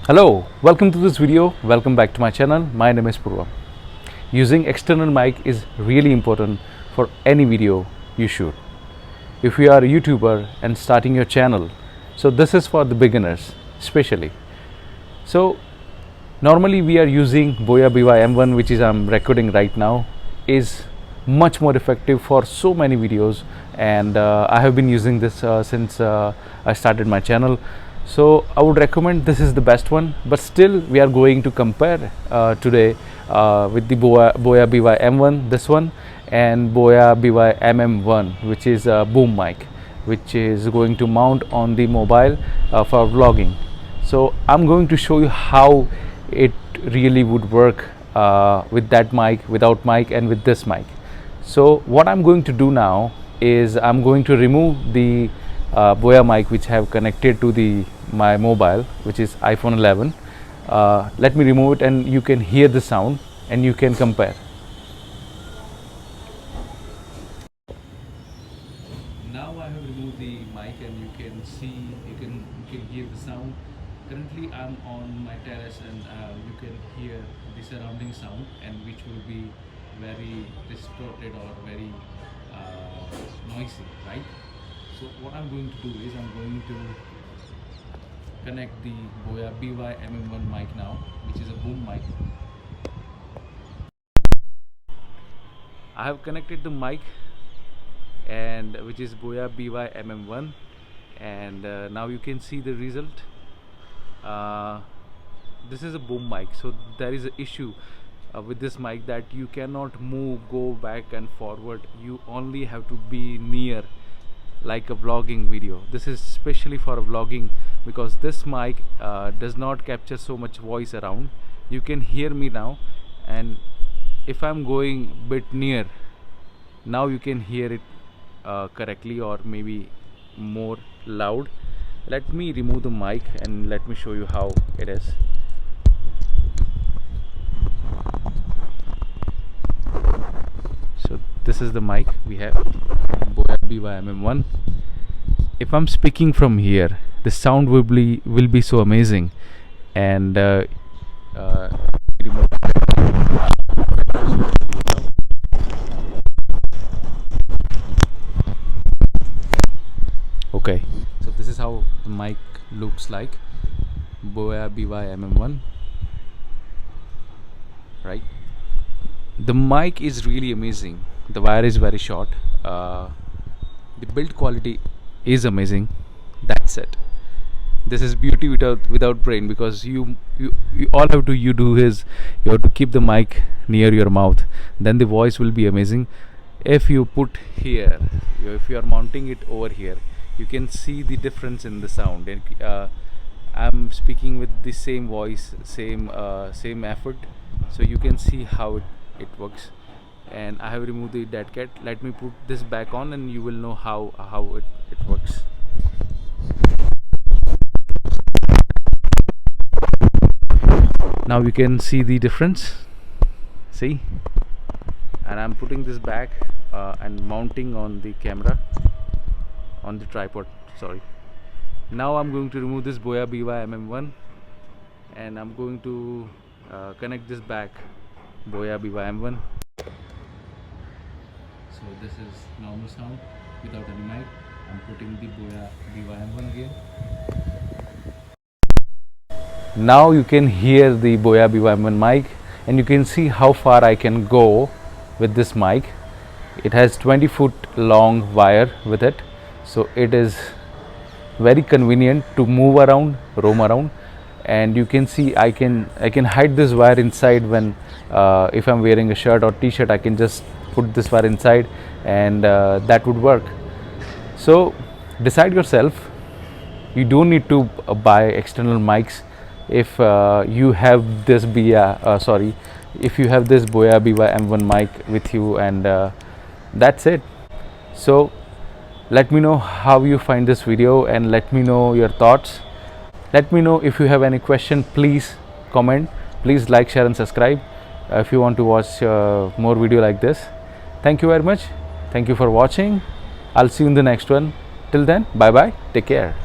Hello, welcome to this video. Welcome back to my channel. My name is Purvam. Using external mic is really important for any video you shoot. If you are a YouTuber and starting your channel, so this is for the beginners especially. So normally we are using Boya BYM1, which is I'm recording right now, is much more effective for so many videos, and I have been using this since I started my channel. So I would recommend this is the best one, but still we are going to compare today with the Boya BYM1, this one, and Boya BYMM1, which is a boom mic, which is going to mount on the mobile for vlogging. So I'm going to show you how it really would work with that mic, without mic, and with this mic. So what I'm going to do now is I'm going to remove the Boya mic which I have connected to my mobile, which is iPhone 11. Let me remove it and you can hear the sound and you can compare. Now I have removed the mic and you can see, you can hear the sound. Currently I'm on my terrace and you can hear the surrounding sound, and which will be very distorted or very noisy, right? So what I'm going to do is I'm going to connect the Boya BYMM1 mic now, which is a boom mic. I have connected the mic, and which is Boya BYMM1, and now you can see the result. This is a boom mic, so there is an issue with this mic that you cannot move, go back and forward. You only have to be near, like a vlogging video. This is especially for vlogging because this mic does not capture so much voice around. You can hear me now, and if I'm going bit near, now you can hear it correctly or maybe more loud. Let me remove the mic and let me show you how it is. So this is the mic we have, Boya BYMM1. If I'm speaking from here, the sound will be so amazing. And okay, so this is how the mic looks like, Boya BYMM1, right? The mic is really amazing. The wire is very short. The build quality is amazing. That's it. This is beauty without brain, because you all have to you have to keep the mic near your mouth, then the voice will be amazing. If you put here, if you are mounting it over here, you can see the difference in the sound. And I'm speaking with the same voice, same effort, so you can see how it works. And I have removed the dead cat. Let me put this back on and you will know how it works. Now you can see the difference, see, and I'm putting this back and mounting on the camera, on the tripod, sorry. Now I'm going to remove this Boya BYMM1 and I'm going to connect this back, Boya BYM1. So this is normal sound without any mic. I'm putting the Boya BYM1 again. Now you can hear the Boya BYM1 mic, and you can see how far I can go with this mic. It has 20-foot long wire with it, so it is very convenient to move around, roam around. And you can see I can hide this wire inside when if I'm wearing a shirt or t-shirt, I can just put this wire inside and that would work. So decide yourself. You don't need to buy external mics if you have this if you have this Boya BYM1 mic with you, and that's it. So let me know how you find this video and let me know your thoughts. Let me know if you have any question. Please comment, please like, share and subscribe if you want to watch more video like this. Thank you very much. Thank you for watching. I'll see you in the next one. Till then, bye bye, take care.